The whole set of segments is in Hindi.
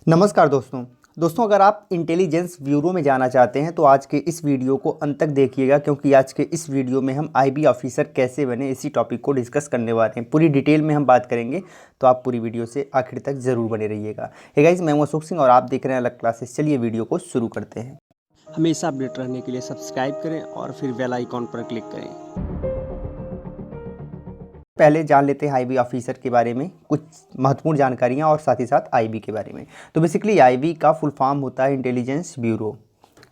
नमस्कार दोस्तों अगर आप इंटेलिजेंस ब्यूरो में जाना चाहते हैं तो आज के इस वीडियो को अंत तक देखिएगा, क्योंकि आज के इस वीडियो में हम आईबी ऑफिसर कैसे बने इसी टॉपिक को डिस्कस करने वाले हैं। पूरी डिटेल में हम बात करेंगे, तो आप पूरी वीडियो से आखिर तक ज़रूर बने रहिएगा। हे गाइस, मैं हूं अशोक सिंह और आप देख रहे हैं अलग क्लासेस। चलिए वीडियो को शुरू करते हैं। हमेशा अपडेट रहने के लिए सब्सक्राइब करें और फिर बेल आइकॉन पर क्लिक करें। पहले जान लेते हैं आईबी ऑफिसर के बारे में कुछ महत्वपूर्ण जानकारियां और साथ ही साथ आईबी के बारे में। तो बेसिकली आईबी का फुल फॉर्म होता है इंटेलिजेंस ब्यूरो।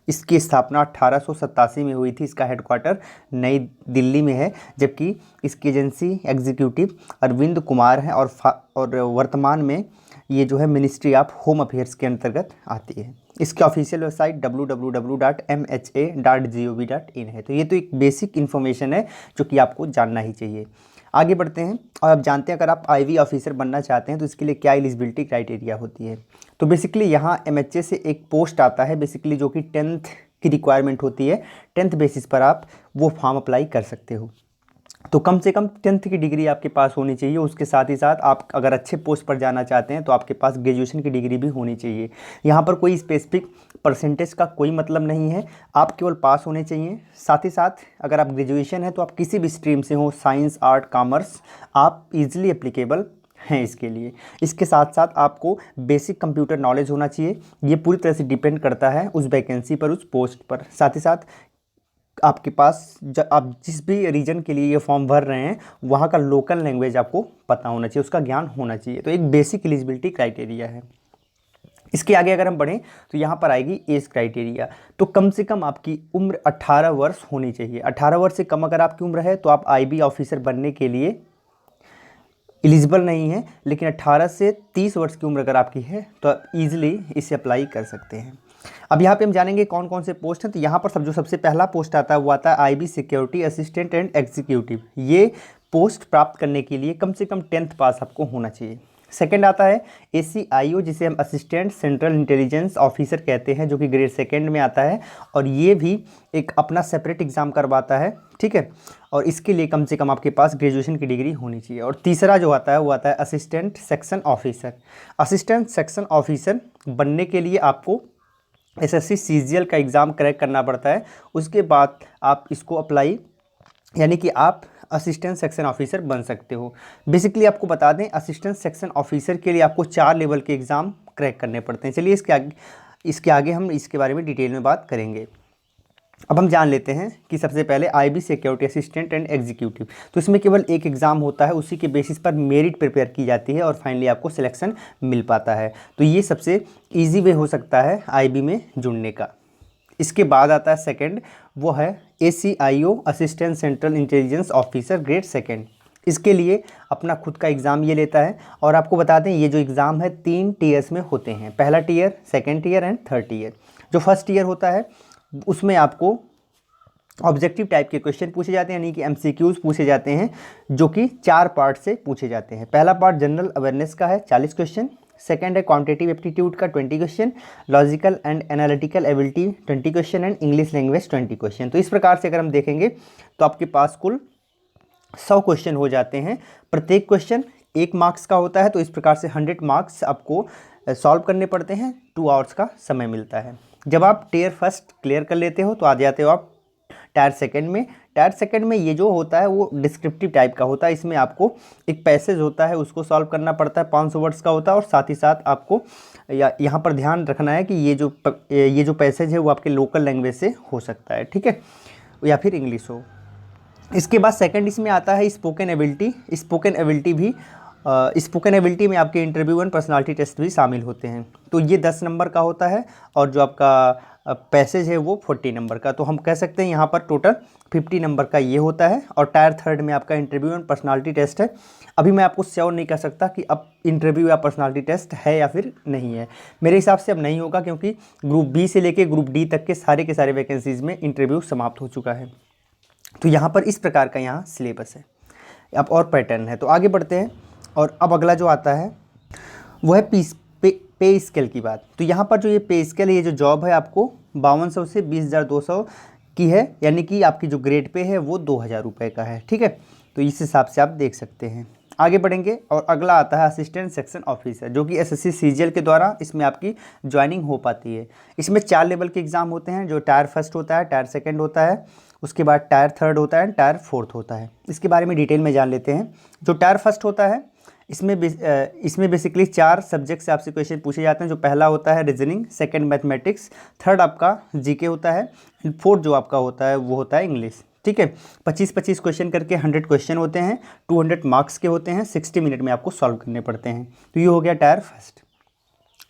इसकी स्थापना 1887 में हुई थी। इसका हेडक्वार्टर नई दिल्ली में है, जबकि इसकी एजेंसी एग्जीक्यूटिव अरविंद कुमार है और वर्तमान में ये जो है मिनिस्ट्री ऑफ होम अफेयर्स के अंतर्गत आती है। इसकी ऑफिशियल वेबसाइट www.mha.gov.in है। तो ये तो एक बेसिक इन्फॉर्मेशन है जो कि आपको जानना ही चाहिए। आगे बढ़ते हैं और अब जानते हैं अगर आप आईवी ऑफिसर बनना चाहते हैं तो इसके लिए क्या एलिजिबिलिटी क्राइटेरिया होती है। तो बेसिकली यहाँ एमएचए से एक पोस्ट आता है बेसिकली, जो कि 10th की रिक्वायरमेंट होती है। 10th बेसिस पर आप वो फॉर्म अप्लाई कर सकते हो। तो कम से कम 10th की डिग्री आपके पास होनी चाहिए। उसके साथ ही साथ आप अगर अच्छे पोस्ट पर जाना चाहते हैं तो आपके पास ग्रेजुएशन की डिग्री भी होनी चाहिए। यहाँ पर कोई स्पेसिफिक परसेंटेज का कोई मतलब नहीं है, आप केवल पास होने चाहिए। साथ ही साथ अगर आप ग्रेजुएशन है तो आप किसी भी स्ट्रीम से हो, साइंस, आर्ट, कॉमर्स, आप इजीली एप्लीकेबल हैं इसके लिए। इसके साथ साथ आपको बेसिक कंप्यूटर नॉलेज होना चाहिए। ये पूरी तरह से डिपेंड करता है उस वैकेंसी पर, उस पोस्ट पर। साथ ही साथ आपके पास आप जिस भी रीजन के लिए ये फॉर्म भर रहे हैं वहाँ का लोकल लैंग्वेज आपको पता होना चाहिए, उसका ज्ञान होना चाहिए। तो एक बेसिक एलिजिबिलिटी क्राइटेरिया है। इसके आगे अगर हम बढ़ें तो यहाँ पर आएगी एज क्राइटेरिया। तो कम से कम आपकी उम्र 18 वर्ष होनी चाहिए। 18 वर्ष से कम अगर आपकी उम्र है तो आप आईबी ऑफिसर बनने के लिए एलिजिबल नहीं है, लेकिन 18 से 30 वर्ष की उम्र अगर आपकी है तो आप ईजिली इसे अप्लाई कर सकते हैं। अब यहाँ पे हम जानेंगे कौन कौन से पोस्ट हैं। तो यहाँ पर जो सबसे पहला पोस्ट आता है वो आता है IB security assistant and executive. ये पोस्ट प्राप्त करने के लिए कम से कम 10th पास आपको होना चाहिए। सेकंड आता है ACIO, जिसे हम असिस्टेंट सेंट्रल इंटेलिजेंस ऑफिसर कहते हैं, जो कि ग्रेड 2 में आता है और ये भी एक अपना सेपरेट एग्ज़ाम करवाता है, ठीक है। और इसके लिए कम से कम आपके पास ग्रेजुएशन की डिग्री होनी चाहिए। और तीसरा जो आता है वो आता है assistant section officer. Assistant section officer बनने के लिए आपको SSC CGL का एग्ज़ाम क्रैक करना पड़ता है। उसके बाद आप इसको अप्लाई, यानी कि आप असिस्टेंट सेक्शन ऑफिसर बन सकते हो। बेसिकली आपको बता दें, असिस्टेंट सेक्शन ऑफिसर के लिए आपको 4 लेवल के एग्ज़ाम क्रैक करने पड़ते हैं। चलिए इसके आगे हम इसके बारे में डिटेल में बात करेंगे। अब हम जान लेते हैं कि सबसे पहले IB security assistant and executive. तो इसमें केवल एक एग्ज़ाम होता है, उसी के बेसिस पर मेरिट प्रिपेयर की जाती है और फाइनली आपको सिलेक्शन मिल पाता है। तो ये सबसे ईजी वे हो सकता है आईबी में जुड़ने का। इसके बाद आता है सेकंड, वो है ACIO assistant central intelligence officer grade 2। इसके लिए अपना खुद का एग्ज़ाम ये लेता है। और आपको बता दें ये जो एग्ज़ाम है 3 टीयर्स में होते हैं, पहला tier, second tier and third tier. जो फर्स्ट ईयर होता है उसमें आपको ऑब्जेक्टिव टाइप के क्वेश्चन पूछे जाते हैं, यानी कि MCQs पूछे जाते हैं, जो कि 4 पार्ट से पूछे जाते हैं। पहला पार्ट जनरल अवेयरनेस का है 40 क्वेश्चन, सेकंड है क्वांटिटेटिव एप्टीट्यूड का 20 question, logical and analytical ability 20 question and English language 20 question. तो इस प्रकार से अगर हम देखेंगे तो आपके पास कुल 100 क्वेश्चन हो जाते हैं। प्रत्येक क्वेश्चन 1 मार्क्स का होता है। तो इस प्रकार से 100 मार्क्स आपको सॉल्व करने पड़ते हैं। 2 आवर्स का समय मिलता है। जब आप टीयर फर्स्ट क्लियर कर लेते हो तो आ जाते हो आप टायर सेकंड में। टायर सेकंड में ये जो होता है वो डिस्क्रिप्टिव टाइप का होता है। इसमें आपको एक पैसेज होता है, उसको सॉल्व करना पड़ता है, 500 वर्ड्स का होता है। और साथ ही साथ आपको यहाँ पर ध्यान रखना है कि ये जो पैसेज है वो आपके लोकल लैंग्वेज से हो सकता है, ठीक है, या फिर इंग्लिश हो। इसके बाद सेकंड इसमें आता है स्पोकन एबिलिटी। स्पोकन एबिलिटी में आपके इंटरव्यू एंड पर्सनालिटी टेस्ट भी शामिल होते हैं। तो ये 10 नंबर का होता है और जो आपका पैसेज है वो 40 नंबर का। तो हम कह सकते हैं यहाँ पर टोटल 50 नंबर का ये होता है। और टायर थर्ड में आपका इंटरव्यू एंड पर्सनालिटी टेस्ट है। अभी मैं आपको श्योर नहीं कह सकता कि अब इंटरव्यू या पर्सनालिटी टेस्ट है या फिर नहीं है। मेरे हिसाब से अब नहीं होगा, क्योंकि ग्रुप बी से लेके ग्रुप डी तक के सारे वैकेंसीज़ में इंटरव्यू समाप्त हो चुका है। तो यहाँ पर इस प्रकार का यहाँ सिलेबस है, अब और पैटर्न है। तो आगे बढ़ते हैं और अब अगला जो आता है वो है पे स्केल की बात। तो यहाँ पर जो ये पे स्केल है, ये जो जॉब है आपको 5200 से 20,200 की है, यानी कि आपकी जो ग्रेड पे है वो 2000 रुपये का है, ठीक है। तो इस हिसाब से आप देख सकते हैं। आगे बढ़ेंगे और अगला आता है असिस्टेंट सेक्शन ऑफिसर, जो कि एसएससी सीजीएल के द्वारा इसमें आपकी ज्वाइनिंग हो पाती है। इसमें 4 लेवल के एग्ज़ाम होते हैं, जो टायर फर्स्ट होता है, टायर सेकंड होता है, उसके बाद टायर थर्ड होता है, टायर फोर्थ होता है। इसके बारे में डिटेल में जान लेते हैं। जो टायर फर्स्ट होता है इसमें बेसिकली 4 सब्जेक्ट से आपसे क्वेश्चन पूछे जाते हैं। जो पहला होता है रीजनिंग, सेकंड मैथमेटिक्स, थर्ड आपका जीके होता है, फोर्थ जो आपका होता है वो होता है इंग्लिश। ठीक है, 25-25 क्वेश्चन करके 100 क्वेश्चन होते हैं, 200 मार्क्स के होते हैं, 60 मिनट में आपको सॉल्व करने पड़ते हैं। तो ये हो गया टायर फर्स्ट।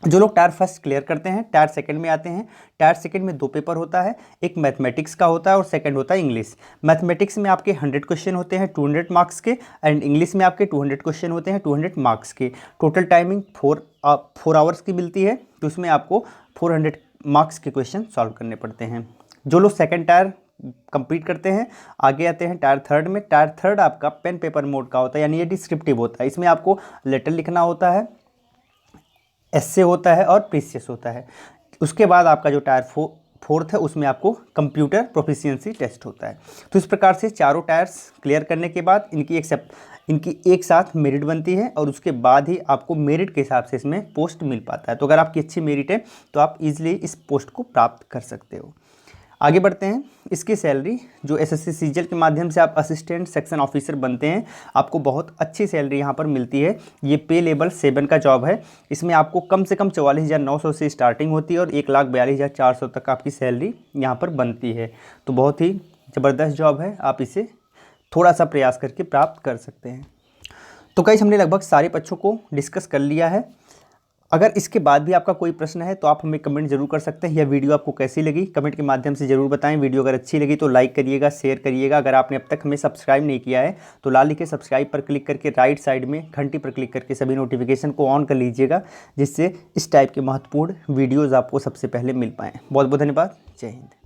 जो लोग टायर फर्स्ट क्लियर करते हैं टायर सेकंड में आते हैं। टायर सेकंड में 2 पेपर होता है, एक मैथमेटिक्स का होता है और सेकंड होता है इंग्लिश। मैथमेटिक्स में आपके 100 क्वेश्चन होते हैं 200 मार्क्स के, एंड इंग्लिश में आपके 200 क्वेश्चन होते हैं 200 मार्क्स के। टोटल टाइमिंग 4 आवर्स की मिलती है, तो उसमें आपको 400 मार्क्स के क्वेश्चन सॉल्व करने पड़ते हैं। जो लोग सेकेंड टायर कंप्लीट करते हैं आगे आते हैं टायर थर्ड में। टायर थर्ड आपका पेन पेपर मोड का होता है, यानी ये डिस्क्रिप्टिव होता है। इसमें आपको लेटर लिखना होता है, एस्से होता है और प्रीसियस होता है। उसके बाद आपका जो टायर फोर्थ है उसमें आपको कंप्यूटर प्रोफिशिएंसी टेस्ट होता है। तो इस प्रकार से चारों टायर्स क्लियर करने के बाद इनकी एक साथ मेरिट बनती है, और उसके बाद ही आपको मेरिट के हिसाब से इसमें पोस्ट मिल पाता है। तो अगर आपकी अच्छी मेरिट है तो आप इजीली इस पोस्ट को प्राप्त कर सकते हो। आगे बढ़ते हैं। इसकी सैलरी जो एसएससी सीजीएल के माध्यम से आप असिस्टेंट सेक्शन ऑफिसर बनते हैं, आपको बहुत अच्छी सैलरी यहाँ पर मिलती है। ये पे लेवल 7 का जॉब है। इसमें आपको कम से कम 44,900 से स्टार्टिंग होती है और 1,42,400 तक आपकी सैलरी यहाँ पर बनती है। तो बहुत ही ज़बरदस्त जॉब है, आप इसे थोड़ा सा प्रयास करके प्राप्त कर सकते हैं। तो गाइस हमने लगभग सारे पक्षों को डिस्कस कर लिया है। अगर इसके बाद भी आपका कोई प्रश्न है तो आप हमें कमेंट जरूर कर सकते हैं। यह वीडियो आपको कैसी लगी कमेंट के माध्यम से ज़रूर बताएं। वीडियो अगर अच्छी लगी तो लाइक करिएगा, शेयर करिएगा। अगर आपने अब तक हमें सब्सक्राइब नहीं किया है तो लाल लिखे सब्सक्राइब पर क्लिक करके राइट साइड में घंटी पर क्लिक करके सभी नोटिफिकेशन को ऑन कर लीजिएगा, जिससे इस टाइप के महत्वपूर्ण वीडियोज़ आपको सबसे पहले मिल पाएँ। बहुत बहुत धन्यवाद। जय हिंद।